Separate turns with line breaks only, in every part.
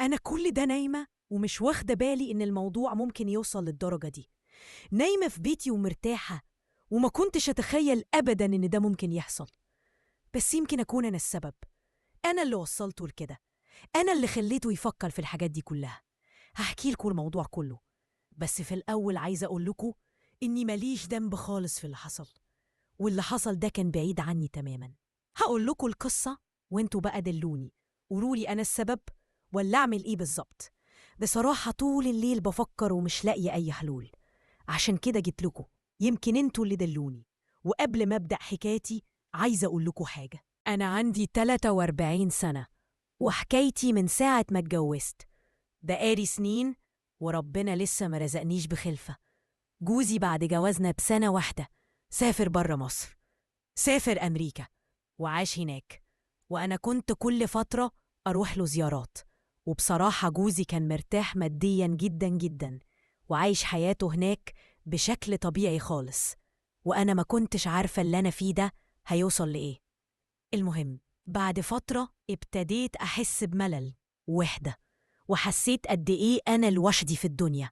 أنا كل ده نايمة ومش واخدة بالي إن الموضوع ممكن يوصل للدرجة دي. نايمة في بيتي ومرتاحة، وما كنتش أتخيل أبداً إن ده ممكن يحصل. بس يمكن أكون أنا السبب، أنا اللي وصلته لكده، أنا اللي خليته يفكر في الحاجات دي كلها. هحكي لكم الموضوع كله، بس في الأول عايزة أقول لكم إني ماليش ذنب خالص في اللي حصل، واللي حصل ده كان بعيد عني تماماً. هقول لكم القصة وانتوا بقى دلوني، قولولي أنا السبب ولا أعمل إيه بالظبط. بصراحة طول الليل بفكر ومش لاقية أي حلول، عشان كده جيت لكم، يمكن انتوا اللي دلوني. وقبل ما أبدأ حكايتي عايزة أقول لكم حاجة. أنا عندي 43 سنة، وحكايتي من ساعة ما اتجوزت، بقالي سنين وربنا لسه ما رزقنيش بخلفة. جوزي بعد جوازنا بسنة واحدة سافر برا مصر، سافر أمريكا وعاش هناك، وأنا كنت كل فترة أروح له زيارات. وبصراحة جوزي كان مرتاح ماديا جدا جدا، وعايش حياته هناك بشكل طبيعي خالص، وأنا ما كنتش عارفة اللي أنا فيه ده هيوصل لإيه. المهم بعد فترة ابتديت أحس بملل ووحدة، وحسيت قد إيه أنا لوحدي في الدنيا،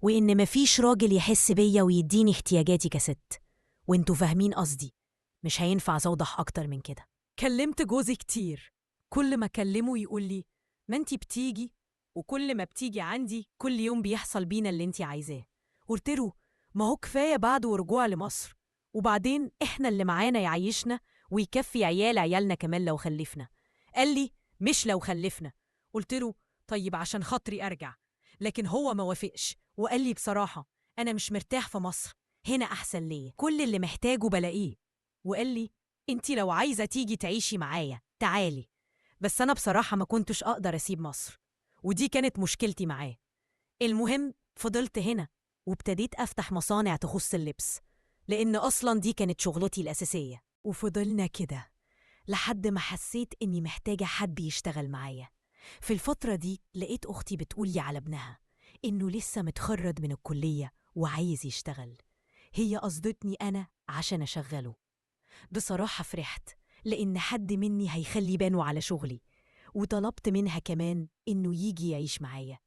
وإن مفيش راجل يحس بيا ويديني احتياجاتي كست. وانتوا فاهمين قصدي، مش هينفع أوضح أكتر من كده. كلمت جوزي كتير، كل ما أكلمه يقول لي ما انتي بتيجي، وكل ما بتيجي عندي كل يوم بيحصل بينا اللي انتي عايزاه. قلت له ما هو كفاية بعد ورجوع لمصر، وبعدين احنا اللي معانا يعيشنا ويكفي عيالنا كمان لو خلفنا. قال لي مش لو خلفنا. قلت له طيب عشان خاطري أرجع، لكن هو ما وافقش وقال لي بصراحة أنا مش مرتاح في مصر، هنا أحسن ليه، كل اللي محتاجه بلاقيه. وقال لي انتي لو عايزة تيجي تعيشي معايا تعالي. بس أنا بصراحة ما كنتش أقدر أسيب مصر، ودي كانت مشكلتي معاه. المهم فضلت هنا، وابتديت أفتح مصانع تخص اللبس، لأن أصلا دي كانت شغلتي الأساسية. وفضلنا كده لحد ما حسيت إني محتاجة حد يشتغل معايا. في الفترة دي لقيت أختي بتقولي على ابنها إنه لسه متخرج من الكلية وعايز يشتغل، هي قصدتني أنا عشان أشغله. بصراحة فرحت، لأن حد مني هيخلي باله على شغلي، وطلبت منها كمان إنه يجي يعيش معايا،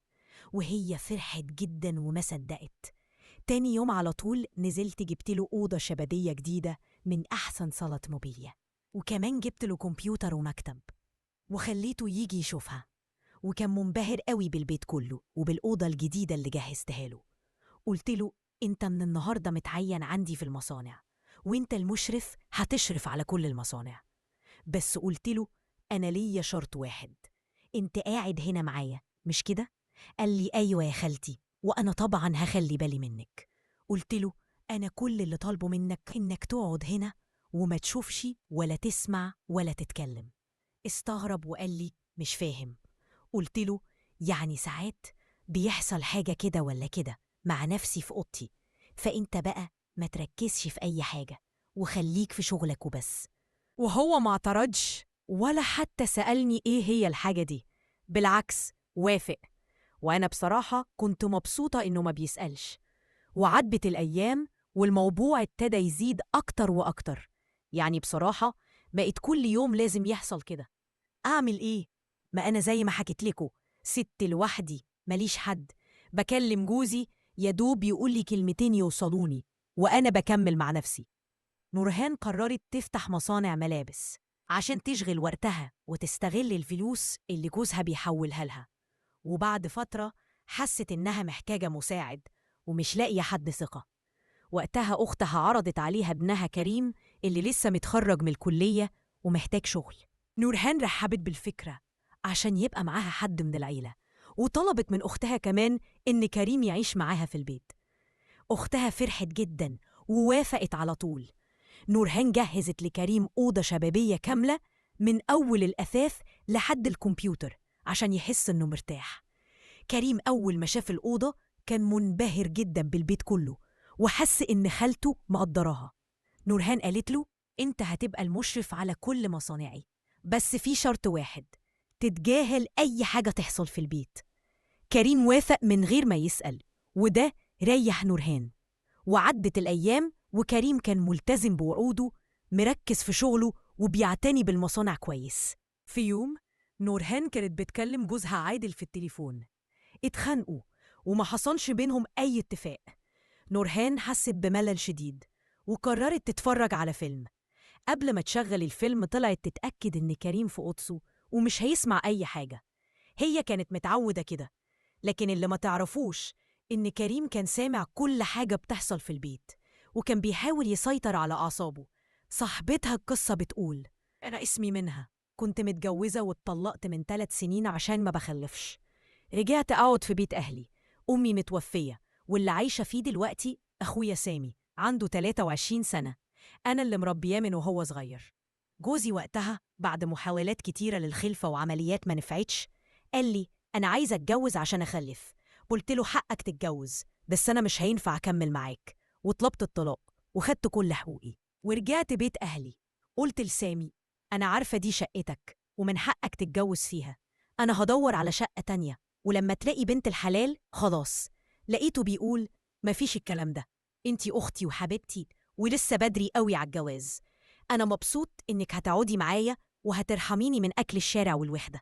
وهي فرحت جدا وما صدقت. تاني يوم على طول نزلت جبت له أوضة شبابية جديدة من أحسن صالة موبيليا، وكمان جبت له كمبيوتر ومكتب، وخليته يجي يشوفها. وكان منبهر قوي بالبيت كله وبالأوضة الجديدة اللي جهزتها له. قلت له انت من النهاردة متعين عندي في المصانع، وانت المشرف هتشرف على كل المصانع. بس قلت له انا ليا شرط واحد، انت قاعد هنا معايا مش كده؟ قال لي ايوه يا خالتي، وانا طبعا هخلي بالي منك. قلت له انا كل اللي طالبه منك انك تقعد هنا وما تشوفش ولا تسمع ولا تتكلم. استغرب وقال لي مش فاهم. قلت له يعني ساعات بيحصل حاجة كده ولا كده مع نفسي في أوضتي، فأنت بقى ما تركزش في أي حاجة وخليك في شغلك وبس. وهو ما اعترضش ولا حتى سألني إيه هي الحاجة دي، بالعكس وافق. وأنا بصراحة كنت مبسوطة إنه ما بيسألش. وعدت الأيام والموضوع ابتدى يزيد أكتر وأكتر، يعني بصراحة بقت كل يوم لازم يحصل كده. أعمل إيه؟ ما أنا زي ما حكيت لكم ست لوحدي ماليش حد، بكلم جوزي يدوب يقولي كلمتين يوصلوني، وأنا بكمل مع نفسي. نورهان قررت تفتح مصانع ملابس عشان تشغل وقتها وتستغل الفلوس اللي جوزها بيحولها لها. وبعد فترة حست إنها محتاجة مساعد ومش لاقية حد ثقة. وقتها أختها عرضت عليها ابنها كريم اللي لسه متخرج من الكلية ومحتاج شغل. نورهان رحبت بالفكرة عشان يبقى معاها حد من العيلة، وطلبت من أختها كمان إن كريم يعيش معاها في البيت. أختها فرحت جدا ووافقت على طول. نورهان جهزت لكريم أوضة شبابية كاملة من أول الأثاث لحد الكمبيوتر عشان يحس إنه مرتاح. كريم أول ما شاف الأوضة كان منبهر جدا بالبيت كله، وحس إن خالته مقدراها. نورهان قالت له أنت هتبقى المشرف على كل مصانعي، بس في شرط واحد، تتجاهل أي حاجة تحصل في البيت. كريم وافق من غير ما يسأل، وده ريح نورهان. وعدت الأيام وكريم كان ملتزم بوعوده، مركز في شغله وبيعتني بالمصانع كويس. في يوم نورهان كانت بتكلم جوزها عادل في التليفون. اتخانقوا وما حصلش بينهم أي اتفاق. نورهان حست بملل شديد وقررت تتفرج على فيلم. قبل ما تشغل الفيلم طلعت تتأكد إن كريم في قدسه ومش هيسمع أي حاجة. هي كانت متعودة كده، لكن اللي ما تعرفوش إن كريم كان سامع كل حاجة بتحصل في البيت وكان بيحاول يسيطر على أعصابه. صاحبتها القصة بتقول: أنا اسمي منها، كنت متجوزة واتطلقت من 3 سنين عشان ما بخلفش. رجعت أقعد في بيت أهلي، أمي متوفية، واللي عايشة فيه دلوقتي أخويا سامي عنده 23 سنة. أنا اللي مربياه من وهو صغير. جوزي وقتها بعد محاولات كتيرة للخلفة وعمليات ما نفعتش قال لي: أنا عايزة أتجوز عشان أخلف. قلت له: حقك تتجوز، بس أنا مش هينفع أكمل معاك. وطلبت الطلاق وخدت كل حقوقي ورجعت بيت أهلي. قلت لسامي: أنا عارفة دي شقتك ومن حقك تتجوز فيها. أنا هدور على شقة تانية، ولما تلاقي بنت الحلال خلاص. لقيته بيقول: مفيش الكلام ده، انتي أختي وحبيبتي ولسه بدري قوي على الجواز. أنا مبسوط إنك هتقعدي معايا وهترحميني من أكل الشارع والوحدة.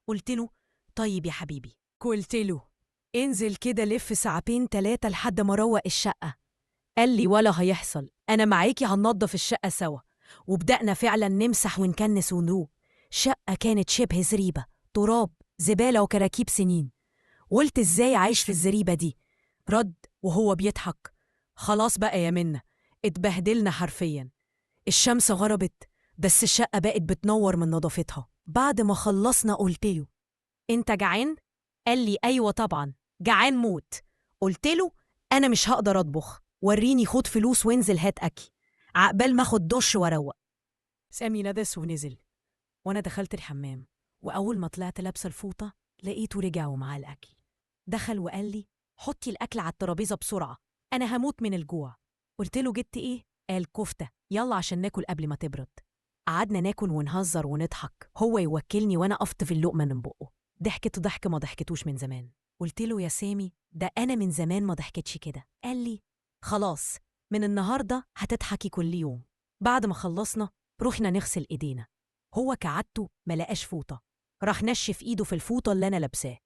قلت له: طيب يا حبيبي. قلت له: انزل كده لف ساعتين 3 لحد ما اروق الشقة. قال لي: ولا هيحصل، أنا معاكي هننضف الشقة سوا. وبدأنا فعلا نمسح ونكنس ونروق. شقة كانت شبه زريبة، تراب، زبالة وكراكيب سنين. قلت: ازاي عايش في الزريبة دي؟ رد وهو بيضحك: خلاص بقى يا منى، اتبهدلنا حرفيا. الشمس غربت بس الشقة بقت بتنور من نظافتها. بعد ما خلصنا قلت له: انت جعان؟ قال لي: ايوه طبعا، جعان موت. قلت له: انا مش هقدر اطبخ، وريني، خد فلوس وانزل هات اكل عقبال ما اخد دش واروق. سامي لبس ونزل، وانا دخلت الحمام، واول ما طلعت لابسه الفوطه لقيته رجع ومعاه الاكل. دخل وقال لي: حطي الاكل على الترابيزه بسرعه، انا هموت من الجوع. قلت له: جبت ايه؟ قال: كفته، يلا عشان ناكل قبل ما تبرد. قعدنا ناكل ونهزر ونضحك، هو يوكلني وانا افطف اللقمه من بقه. ضحكت ضحك ما ضحكتوش من زمان. قلت له: يا سامي، ده انا من زمان ما ضحكتش كده. قال لي: خلاص، من النهارده هتضحكي كل يوم. بعد ما خلصنا رحنا نغسل ايدينا. هو كعادته ما لقاش فوطه، راح نشف ايده في الفوطه اللي انا لابساه.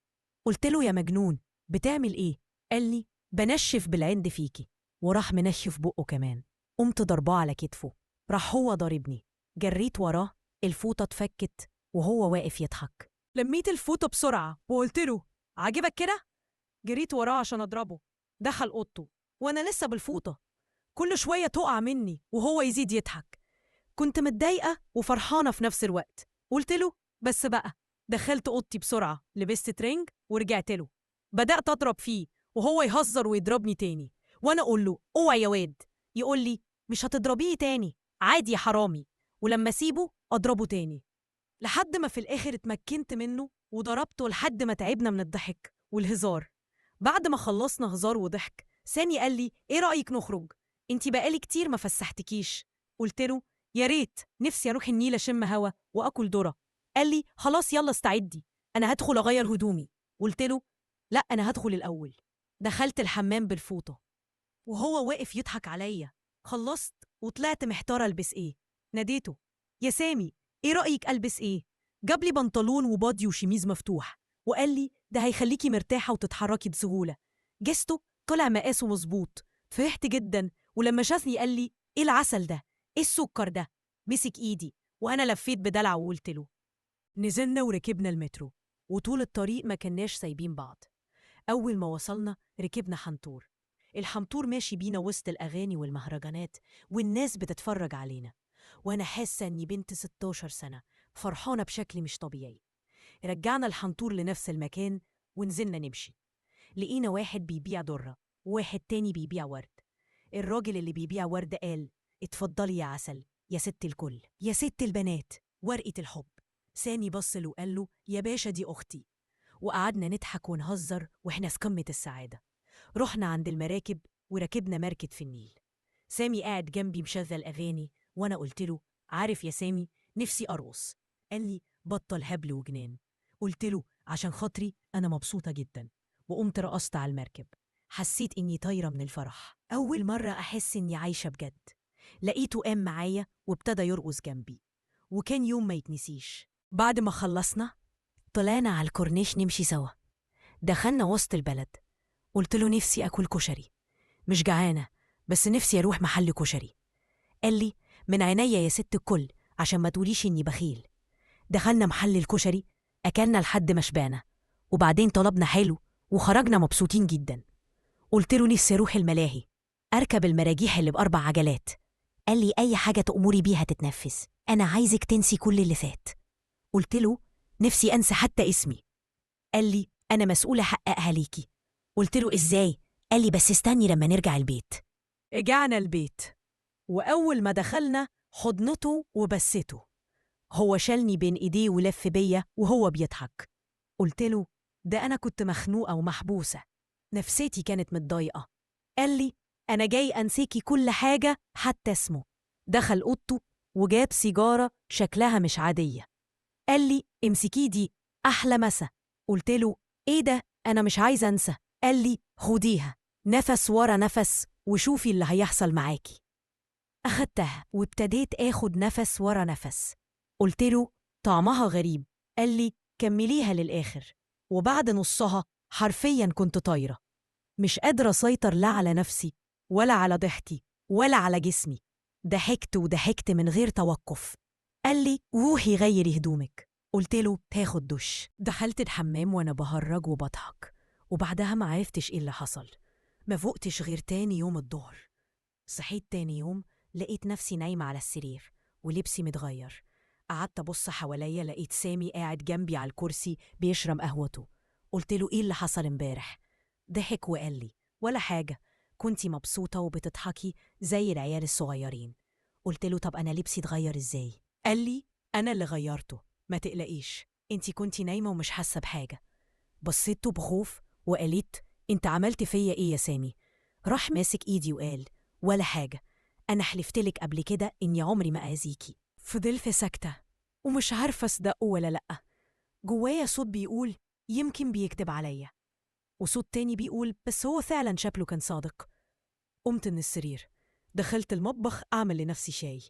قلت له: يا مجنون، بتعمل ايه؟ قال لي: بنشف بالعند فيكي. وراح منشف بقه كمان. قمت ضرباه على كتفه، راح هو ضاربني. جريت وراه، الفوطه اتفكت وهو واقف يضحك. لميت الفوطه بسرعه وقلت له: عاجبك كده؟ جريت وراه عشان اضربه. دخل اوضته وانا لسه بالفوطه، كل شويه تقع مني وهو يزيد يضحك. كنت متضايقه وفرحانه في نفس الوقت. قلت له: بس بقى. دخلت اوضتي بسرعه، لبست ترنج ورجعت له. بدات اضرب فيه وهو يهزر ويضربني تاني، وانا اقول له: اوعى يا واد. يقول لي: مش هتضربيه تاني، عادي يا حرامي. ولما اسيبه اضربه تاني، لحد ما في الاخر اتمكنت منه وضربته لحد ما تعبنا من الضحك والهزار. بعد ما خلصنا هزار وضحك سامي قال لي: ايه رأيك نخرج؟ انتي بقالي كتير ما فسحتكيش. قلت له: يا ريت، نفسي اروح النيل اشم هوا واكل ذرة. قال لي: خلاص يلا استعدي، انا هدخل اغير هدومي. قلت له: لا، انا هدخل الاول. دخلت الحمام بالفوطة وهو واقف يضحك عليا. خلصت وطلعت محتارة البس ايه. ناديته: يا سامي، ايه رأيك البس ايه؟ جاب لي بنطلون وبادي وشميز مفتوح وقال لي: ده هيخليكي مرتاحة وتتحركي بسهولة. جسته طلع مقاسه مظبوط. فرحت جدا، ولما شافني قال لي: ايه العسل ده؟ ايه السكر ده؟ مسك ايدي وانا لفيت بدلع وقلت له. نزلنا وركبنا المترو، وطول الطريق ما كناش سايبين بعض. أول ما وصلنا ركبنا حنطور. الحنطور ماشي بينا وسط الأغاني والمهرجانات والناس بتتفرج علينا، وأنا حاسة إني بنت 16 سنة فرحانة بشكل مش طبيعي. رجعنا الحنطور لنفس المكان ونزلنا نمشي. لقينا واحد بيبيع درة وواحد تاني بيبيع ورد. الراجل اللي بيبيع ورد قال: اتفضلي يا عسل، يا ست الكل، يا ست البنات، ورقة الحب. سامي بص له وقال له: يا باشا دي أختي. وقعدنا نضحك ونهزر وإحنا في قمة السعادة. رحنا عند المراكب وركبنا مركب في النيل. سامي قاعد جنبي مشغل أغاني، وأنا قلت له: عارف يا سامي، نفسي أرقص. قال لي: بطل هبل وجنان. قلت له: عشان خاطري أنا مبسوطة جدا. وقمت رقصت على المركب. حسيت إني طايرة من الفرح، أول مرة أحس إني عايشة بجد. لقيته قام معايا وابتدى يرقص جنبي، وكان يوم ما يتنسيش. بعد ما خلصنا طلعنا على الكورنيش نمشي سوا. دخلنا وسط البلد. قلت له نفسي أكل كشري، مش جعانة بس نفسي أروح محل كشري. قال لي من عينيا يا ست الكل عشان ما تقوليش إني بخيل. دخلنا محل الكشري، أكلنا لحد ما شبعنا، وبعدين طلبنا حلو وخرجنا مبسوطين جدا. قلت له نفسي أروح الملاهي، أركب المراجيح اللي ب4 عجلات. قال لي أي حاجة تأمري بيها تتنفس، أنا عايزك تنسي كل اللي فات. قلت له نفسي أنسى حتى اسمي. قال لي أنا مسؤولة أحققها ليكي. قلت له إزاي؟ قال لي بس استني لما نرجع البيت. رجعنا البيت، وأول ما دخلنا حضنته وبسته. هو شالني بين إيديه ولف بيا وهو بيضحك. قلت له ده أنا كنت مخنوقة ومحبوسة، نفسيتي كانت متضايقة. قال لي أنا جاي أنسيكي كل حاجة حتى اسمه. دخل أوضته وجاب سيجارة شكلها مش عادية. قال لي امسكيه دي أحلى مسا. قلت له إيه ده؟ أنا مش عايزة أنسى. قال لي خديها نفس ورا نفس وشوفي اللي هيحصل معاكي. أخدتها وابتديت آخد نفس ورا نفس. قلت له طعمها غريب. قال لي كمليها للآخر. وبعد نصها حرفياً كنت طايرة، مش قادرة أسيطر لا على نفسي ولا على ضحكي ولا على جسمي. ضحكت وضحكت من غير توقف. قال لي روحي غيري هدومك. قلت له هاخد دش. دخلت الحمام وأنا بهرج وبضحك، وبعدها ما عرفتش إيه اللي حصل. ما فقتش غير تاني يوم الظهر. صحيت تاني يوم لقيت نفسي نايمة على السرير ولبسي متغير. قعدت أبص حواليا لقيت سامي قاعد جنبي على الكرسي بيشرب قهوته. قلت له إيه اللي حصل امبارح؟ ضحك وقال لي ولا حاجة، كنتي مبسوطة وبتضحكي زي العيال الصغيرين. قلت له طب أنا لبسي اتغير إزاي؟ قال لي أنا اللي غيرته، ما تقلقيش، انتي كنتي نايمة ومش حاسة بحاجة. بصيته بخوف وقالت انت عملت فيا ايه يا سامي؟ راح ماسك ايدي وقال ولا حاجة، أنا حلفتلك قبل كده إني عمري ما أذيكي. فضلت ساكتة ومش عارفة أصدقه ولا لأ. جوايا صوت بيقول يمكن بيكتب عليا، وصوت تاني بيقول بس هو فعلا شكله كان صادق. قمت من السرير، دخلت المطبخ أعمل لنفسي شاي.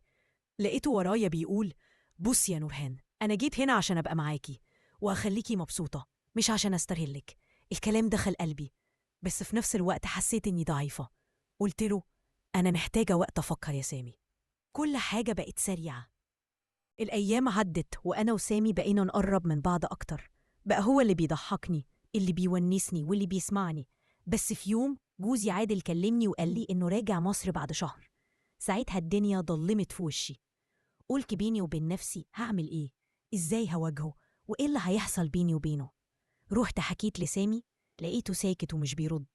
لقيته ورايا بيقول بصي يا نورهان، أنا جيت هنا عشان أبقى معاكي وأخليكي مبسوطة، مش عشان أسترهلك. الكلام دخل قلبي، بس في نفس الوقت حسيت إني ضعيفة. قلت له أنا محتاجة وقت أفكر يا سامي. كل حاجة بقت سريعة. الأيام عدت وأنا وسامي بقينا نقرب من بعض أكتر. بقى هو اللي بيضحكني، اللي بيونسني واللي بيسمعني. بس في يوم جوزي عادل كلمني وقال لي إنه راجع مصر بعد شهر. ساعتها الدنيا ضلمت في وشي. قلت بيني وبين نفسي هعمل إيه؟ إزاي هواجهه؟ وإيه اللي هيحصل بيني وبينه؟ رحت حكيت لسامي، لقيته ساكت ومش بيرد.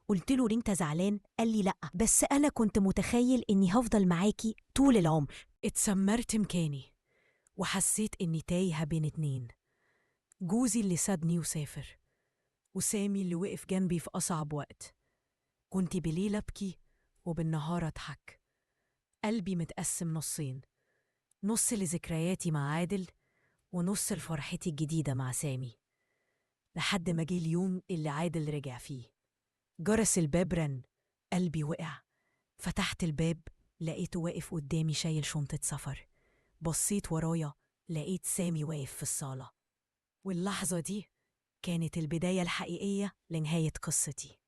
قلت له انت زعلان؟ قال لي لأ، بس أنا كنت متخيل إني هفضل معاكي طول العمر. اتسمرت مكاني وحسيت إني تايهة بين اتنين، جوزي اللي سابني وسافر، وسامي اللي وقف جنبي في أصعب وقت. كنت بليل أبكي وبالنهار أضحك. قلبي متقسم نصين، نص لذكرياتي مع عادل ونص لفرحتي الجديدة مع سامي. لحد ما جه اليوم اللي عادل رجع فيه. جرس الباب رن، قلبي وقع. فتحت الباب لقيته واقف قدامي شايل شنطة سفر. بصيت ورايا لقيت سامي واقف في الصالة. واللحظة دي كانت البداية الحقيقية لنهاية قصتي.